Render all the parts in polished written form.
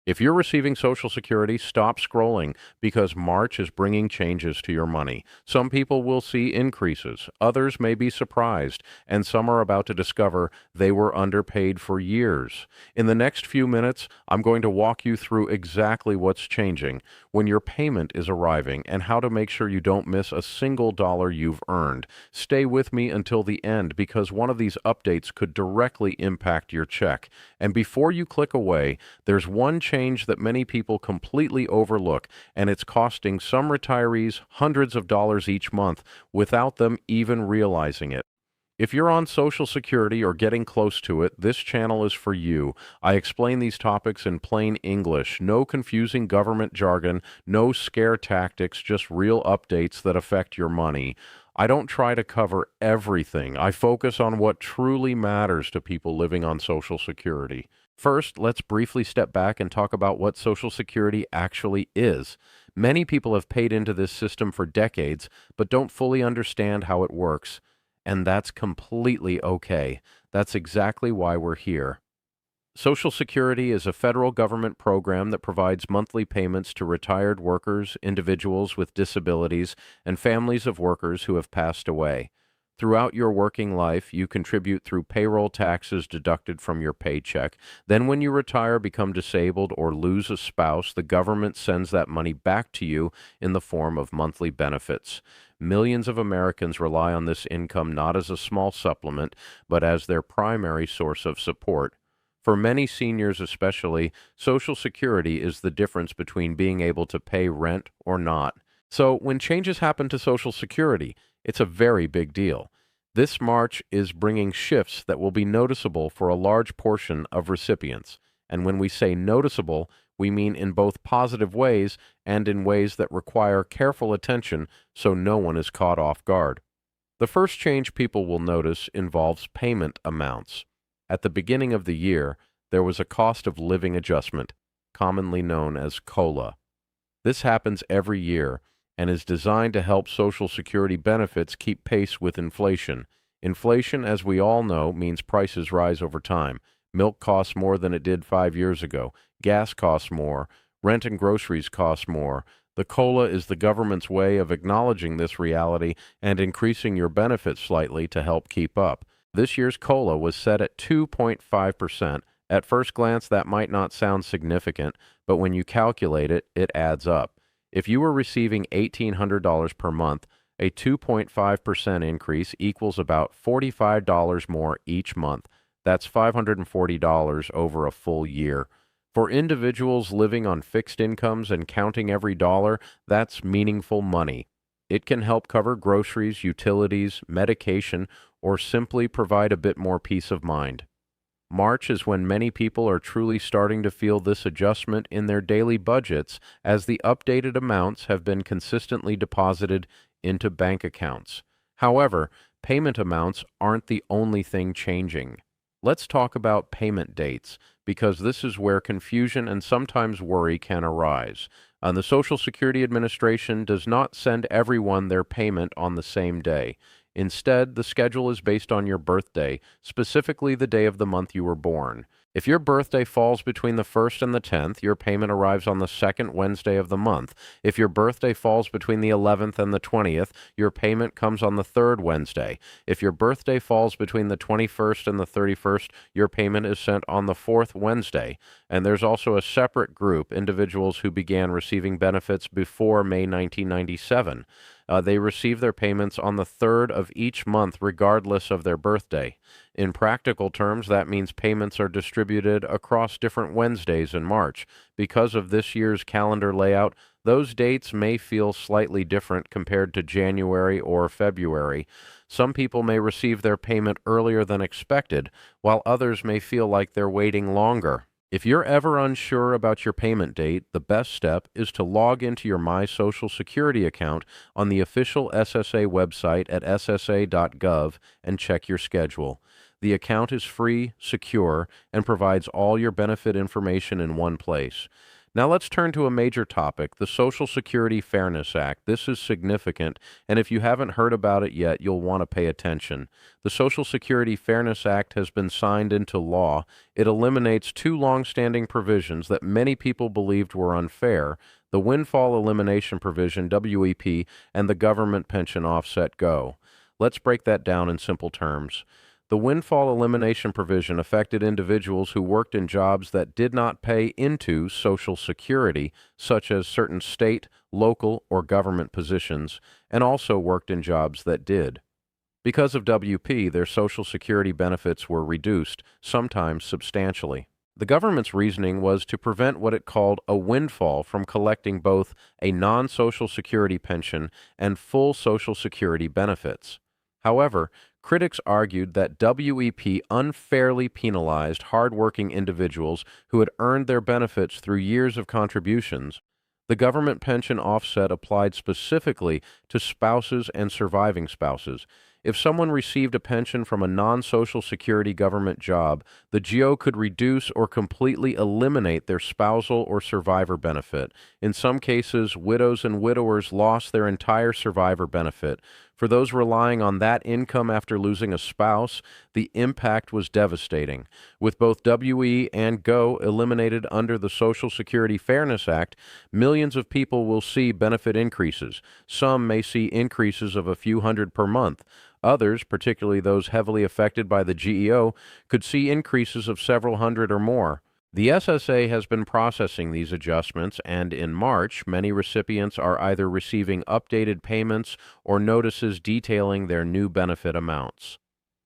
If you're receiving Social Security, stop scrolling because March is bringing changes to your money. Some people will see increases, others may be surprised, and some are about to discover they were underpaid for years. In the next few minutes, I'm going to walk you through exactly what's changing, when your payment is arriving, and how to make sure you don't miss a single dollar you've earned. Stay with me until the end because one of these updates could directly impact your check. And before you click away, there's one change that many people completely overlook, and it's costing some retirees hundreds of dollars each month without them even realizing it. If you're on Social Security or getting close to it, this channel is for you. I explain these topics in plain English. No confusing government jargon, no scare tactics, just real updates that affect your money. I don't try to cover everything. I focus on what truly matters to people living on Social Security. First, let's briefly step back and talk about what Social Security actually is. Many people have paid into this system for decades, but don't fully understand how it works. And that's completely okay. That's exactly why we're here. Social Security is a federal government program that provides monthly payments to retired workers, individuals with disabilities, and families of workers who have passed away. Throughout your working life, you contribute through payroll taxes deducted from your paycheck. Then when you retire, become disabled, or lose a spouse, the government sends that money back to you in the form of monthly benefits. Millions of Americans rely on this income not as a small supplement, but as their primary source of support. For many seniors especially, Social Security is the difference between being able to pay rent or not. So when changes happen to Social Security, it's a very big deal. This March is bringing shifts that will be noticeable for a large portion of recipients. And when we say noticeable, we mean in both positive ways and in ways that require careful attention so no one is caught off guard. The first change people will notice involves payment amounts. At the beginning of the year, there was a cost of living adjustment, commonly known as COLA. This happens every year and is designed to help Social Security benefits keep pace with inflation. Inflation, as we all know, means prices rise over time. Milk costs more than it did 5 years ago. Gas costs more. Rent and groceries cost more. The COLA is the government's way of acknowledging this reality and increasing your benefits slightly to help keep up. This year's COLA was set at 2.5%. At first glance, that might not sound significant, but when you calculate it, it adds up. If you were receiving $1,800 per month, a 2.5% increase equals about $45 more each month. That's $540 over a full year. For individuals living on fixed incomes and counting every dollar, that's meaningful money. It can help cover groceries, utilities, medication, or simply provide a bit more peace of mind. March is when many people are truly starting to feel this adjustment in their daily budgets as the updated amounts have been consistently deposited into bank accounts. However, payment amounts aren't the only thing changing. Let's talk about payment dates, because this is where confusion and sometimes worry can arise. The Social Security Administration does not send everyone their payment on the same day. Instead, the schedule is based on your birthday, specifically the day of the month you were born. If your birthday falls between the 1st and the 10th, your payment arrives on the second Wednesday of the month. If your birthday falls between the 11th and the 20th, your payment comes on the third Wednesday. If your birthday falls between the 21st and the 31st, your payment is sent on the fourth Wednesday. And there's also a separate group, individuals who began receiving benefits before May 1997. They receive their payments on the third of each month, regardless of their birthday. In practical terms, that means payments are distributed across different Wednesdays in March. Because of this year's calendar layout, those dates may feel slightly different compared to January or February. Some people may receive their payment earlier than expected, while others may feel like they're waiting longer. If you're ever unsure about your payment date, the best step is to log into your My Social Security account on the official SSA website at ssa.gov and check your schedule. The account is free, secure, and provides all your benefit information in one place. Now let's turn to a major topic, the Social Security Fairness Act. This is significant, and if you haven't heard about it yet, you'll want to pay attention. The Social Security Fairness Act has been signed into law. It eliminates two long-standing provisions that many people believed were unfair: the Windfall Elimination Provision, WEP, and the Government Pension Offset, GO. Let's break that down in simple terms. The windfall elimination provision affected individuals who worked in jobs that did not pay into Social Security, such as certain state, local, or government positions, and also worked in jobs that did. Because of WP, their Social Security benefits were reduced, sometimes substantially. The government's reasoning was to prevent what it called a windfall from collecting both a non-Social Security pension and full Social Security benefits. However, critics argued that WEP unfairly penalized hardworking individuals who had earned their benefits through years of contributions. The government pension offset applied specifically to spouses and surviving spouses. If someone received a pension from a non-Social Security government job, the GO could reduce or completely eliminate their spousal or survivor benefit. In some cases, widows and widowers lost their entire survivor benefit. For those relying on that income after losing a spouse, the impact was devastating. With both WE and GO eliminated under the Social Security Fairness Act, millions of people will see benefit increases. Some may see increases of a few hundred per month. Others, particularly those heavily affected by the GEO, could see increases of several hundred or more. The SSA has been processing these adjustments, and in March, many recipients are either receiving updated payments or notices detailing their new benefit amounts.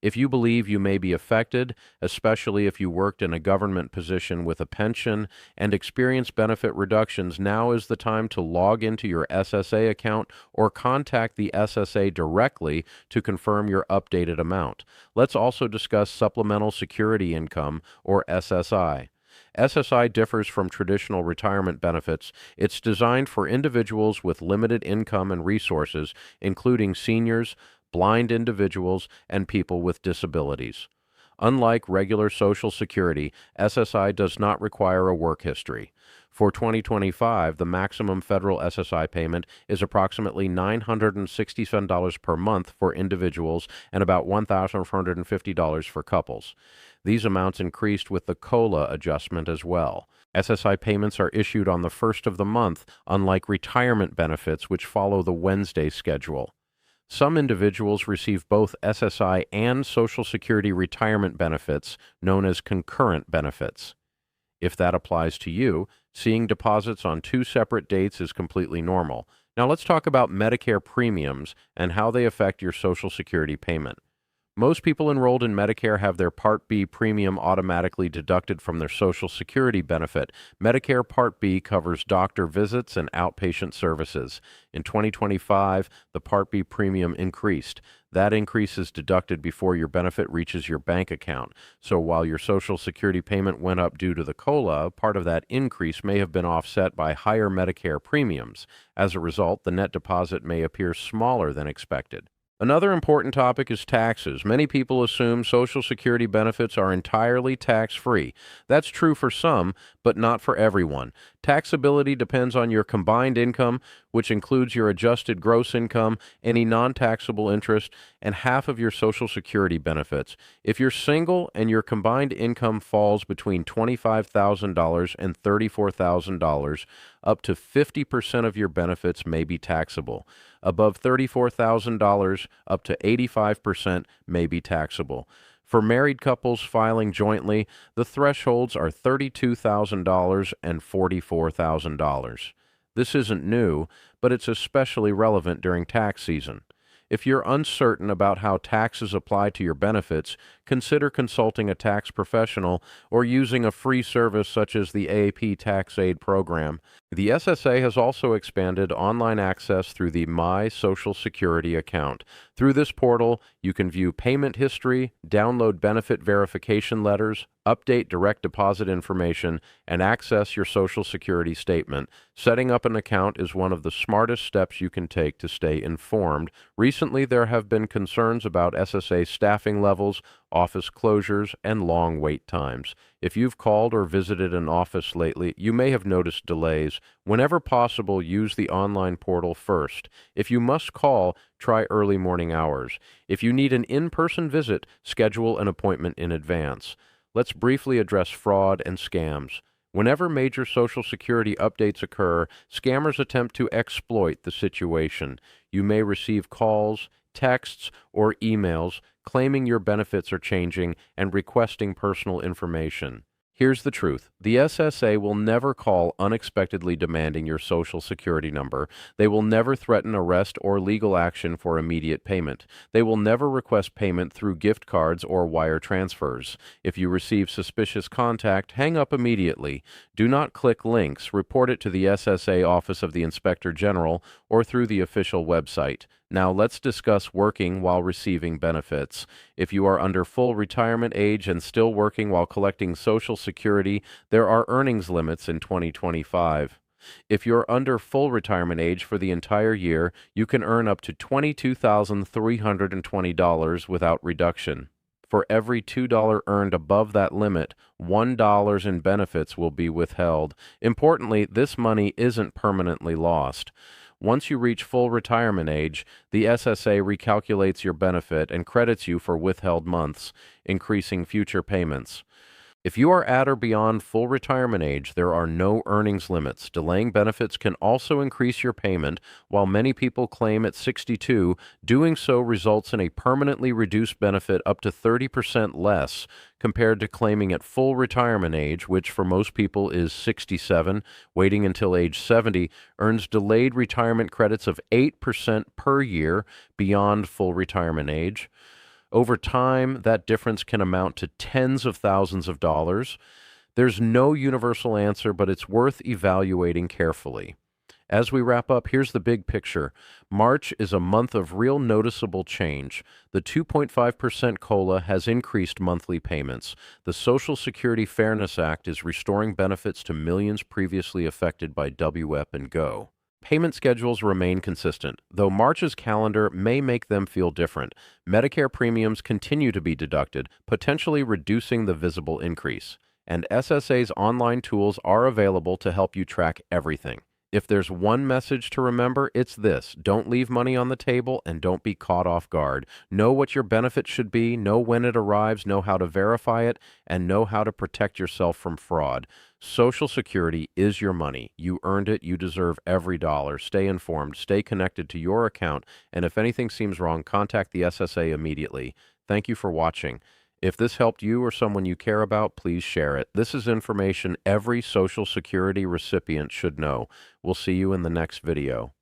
If you believe you may be affected, especially if you worked in a government position with a pension and experienced benefit reductions, now is the time to log into your SSA account or contact the SSA directly to confirm your updated amount. Let's also discuss Supplemental Security Income, or SSI. SSI differs from traditional retirement benefits. It's designed for individuals with limited income and resources, including seniors, blind individuals, and people with disabilities. Unlike regular Social Security, SSI does not require a work history. For 2025, the maximum federal SSI payment is approximately $967 per month for individuals and about $1,450 for couples. These amounts increased with the COLA adjustment as well. SSI payments are issued on the first of the month, unlike retirement benefits, which follow the Wednesday schedule. Some individuals receive both SSI and Social Security retirement benefits, known as concurrent benefits. If that applies to you, seeing deposits on two separate dates is completely normal. Now let's talk about Medicare premiums and how they affect your Social Security payment. Most people enrolled in Medicare have their Part B premium automatically deducted from their Social Security benefit. Medicare Part B covers doctor visits and outpatient services. In 2025, the Part B premium increased. That increase is deducted before your benefit reaches your bank account. So while your Social Security payment went up due to the COLA, part of that increase may have been offset by higher Medicare premiums. As a result, the net deposit may appear smaller than expected. Another important topic is taxes. Many people assume Social Security benefits are entirely tax-free. That's true for some, but not for everyone. Taxability depends on your combined income, which includes your adjusted gross income, any non-taxable interest, and half of your Social Security benefits. If you're single and your combined income falls between $25,000 and $34,000, up to 50% of your benefits may be taxable. Above $34,000, up to 85% may be taxable. For married couples filing jointly, the thresholds are $32,000 and $44,000. This isn't new, but it's especially relevant during tax season. If you're uncertain about how taxes apply to your benefits, consider consulting a tax professional or using a free service such as the AAP Tax Aid Program. The SSA has also expanded online access through the My Social Security account. Through this portal, you can view payment history, download benefit verification letters, update direct deposit information, and access your Social Security statement. Setting up an account is one of the smartest steps you can take to stay informed. Recently, there have been concerns about SSA staffing levels, office closures, and long wait times. If you've called or visited an office lately, you may have noticed delays. Whenever possible, use the online portal first. If you must call, try early morning hours. If you need an in-person visit, schedule an appointment in advance. Let's briefly address fraud and scams. Whenever major Social Security updates occur, scammers attempt to exploit the situation. You may receive calls, texts, or emails claiming your benefits are changing and requesting personal information. Here's the truth. The SSA will never call unexpectedly demanding your Social Security number. They will never threaten arrest or legal action for immediate payment. They will never request payment through gift cards or wire transfers. If you receive suspicious contact, hang up immediately. Do not click links. Report it to the SSA Office of the Inspector General or through the official website. Now let's discuss working while receiving benefits. If you are under full retirement age and still working while collecting Social Security, there are earnings limits in 2025. If you're under full retirement age for the entire year, you can earn up to $22,320 without reduction. For every $2 earned above that limit, $1 in benefits will be withheld. Importantly, this money isn't permanently lost. Once you reach full retirement age, the SSA recalculates your benefit and credits you for withheld months, increasing future payments. If you are at or beyond full retirement age, there are no earnings limits. Delaying benefits can also increase your payment. While many people claim at 62, doing so results in a permanently reduced benefit up to 30% less compared to claiming at full retirement age, which for most people is 67. Waiting until age 70 earns delayed retirement credits of 8% per year beyond full retirement age. Over time, that difference can amount to tens of thousands of dollars. There's no universal answer, but it's worth evaluating carefully. As we wrap up, here's the big picture. March is a month of real noticeable change. The 2.5% COLA has increased monthly payments. The Social Security Fairness Act is restoring benefits to millions previously affected by WEP and GO. Payment schedules remain consistent, though March's calendar may make them feel different. Medicare premiums continue to be deducted, potentially reducing the visible increase. And SSA's online tools are available to help you track everything. If there's one message to remember, it's this: don't leave money on the table and don't be caught off guard. Know what your benefit should be, know when it arrives, know how to verify it, and know how to protect yourself from fraud. Social Security is your money. You earned it. You deserve every dollar. Stay informed. Stay connected to your account. And if anything seems wrong, contact the SSA immediately. Thank you for watching. If this helped you or someone you care about, please share it. This is information every Social Security recipient should know. We'll see you in the next video.